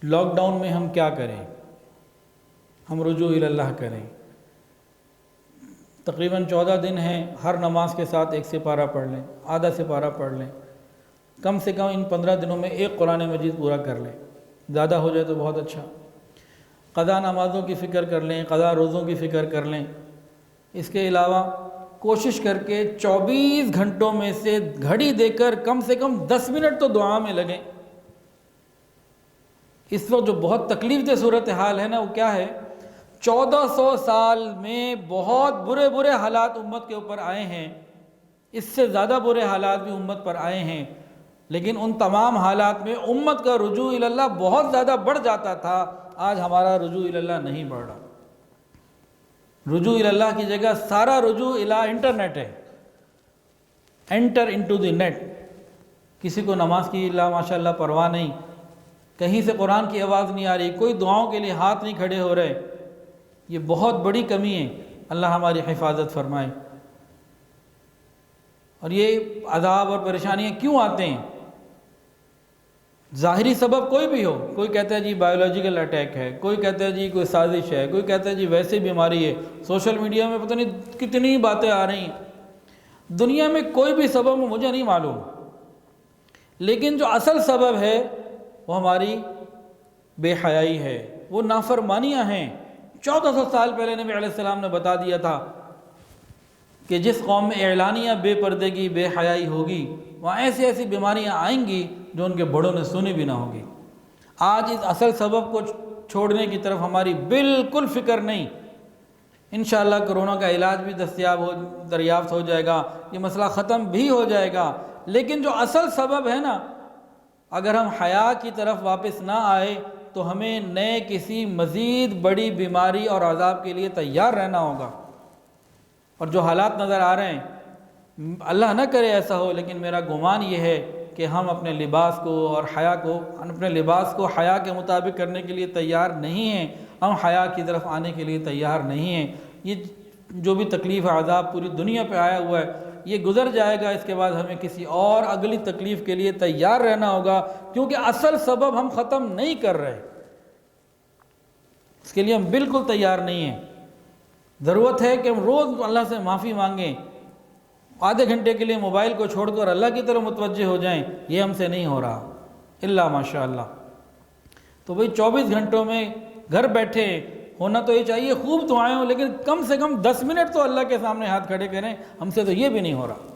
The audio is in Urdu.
لاک ڈاؤن میں ہم کیا کریں؟ ہم رجوع اللہ کریں۔ تقریباً 14 دن ہیں، ہر نماز کے ساتھ ایک سپارہ پڑھ لیں، آدھا سپارہ پڑھ لیں، کم سے کم ان 15 دنوں میں ایک قرآن مجید پورا کر لیں، زیادہ ہو جائے تو بہت اچھا۔ قضا نمازوں کی فکر کر لیں، قضا روزوں کی فکر کر لیں۔ اس کے علاوہ کوشش کر کے 24 گھنٹوں میں سے گھڑی دے کر کم سے کم 10 منٹ تو دعا میں لگیں۔ اس وقت جو بہت تکلیف دہ صورتحال ہے نا، وہ کیا ہے؟ 1400 سال میں بہت برے حالات امت کے اوپر آئے ہیں، اس سے زیادہ برے حالات بھی امت پر آئے ہیں، لیکن ان تمام حالات میں امت کا رجوع اللہ بہت زیادہ بڑھ جاتا تھا۔ آج ہمارا رجوع اللہ نہیں بڑھ رہا۔ رجوع اللہ کی جگہ سارا رجوع انٹرنیٹ ہے، انٹر انٹو دی نیٹ۔ کسی کو نماز کی ماشاءاللہ پرواہ نہیں، کہیں سے قرآن کی آواز نہیں آ رہی، کوئی دعاؤں کے لیے ہاتھ نہیں کھڑے ہو رہے۔ یہ بہت بڑی کمی ہے، اللہ ہماری حفاظت فرمائے۔ اور یہ عذاب اور پریشانیاں کیوں آتے ہیں؟ ظاہری سبب کوئی بھی ہو، کوئی کہتا ہے جی بایولوجیکل اٹیک ہے، کوئی کہتا ہے جی کوئی سازش ہے، کوئی کہتا ہے جی ویسے بیماری ہے۔ سوشل میڈیا میں پتہ نہیں کتنی باتیں آ رہی ہیں۔ دنیا میں کوئی بھی سبب مجھے نہیں معلوم، لیکن جو اصل سبب ہے وہ ہماری بے حیائی ہے، وہ نافرمانیاں ہیں۔ 1400 سال پہلے نبی علیہ السلام نے بتا دیا تھا کہ جس قوم میں اعلانیہ بے پردگی، بے حیائی ہوگی، وہاں ایسی بیماریاں آئیں گی جو ان کے بڑوں نے سنی بھی نہ ہوگی۔ آج اس اصل سبب کو چھوڑنے کی طرف ہماری بالکل فکر نہیں۔ انشاءاللہ کرونا کا علاج بھی دریافت ہو جائے گا، یہ مسئلہ ختم بھی ہو جائے گا، لیکن جو اصل سبب ہے نا، اگر ہم حیا کی طرف واپس نہ آئے تو ہمیں نئے کسی مزید بڑی بیماری اور عذاب کے لیے تیار رہنا ہوگا۔ اور جو حالات نظر آ رہے ہیں، اللہ نہ کرے ایسا ہو، لیکن میرا گمان یہ ہے کہ ہم اپنے لباس کو اور حیا کو، اپنے لباس کو حیا کے مطابق کرنے کے لیے تیار نہیں ہیں، ہم حیا کی طرف آنے کے لیے تیار نہیں ہیں۔ یہ جو بھی تکلیف عذاب پوری دنیا پہ آیا ہوا ہے، یہ گزر جائے گا، اس کے بعد ہمیں کسی اور اگلی تکلیف کے لیے تیار رہنا ہوگا، کیونکہ اصل سبب ہم ختم نہیں کر رہے، اس کے لیے ہم بالکل تیار نہیں ہیں۔ ضرورت ہے کہ ہم روز اللہ سے معافی مانگیں، آدھے گھنٹے کے لیے موبائل کو چھوڑ کر اللہ کی طرف متوجہ ہو جائیں، یہ ہم سے نہیں ہو رہا الا ماشاءاللہ۔ تو بھئی 24 گھنٹوں میں گھر بیٹھے ہونا تو یہ چاہیے خوب دعائیں ہوں، لیکن کم سے کم 10 منٹ تو اللہ کے سامنے ہاتھ کھڑے کریں، ہم سے تو یہ بھی نہیں ہو رہا۔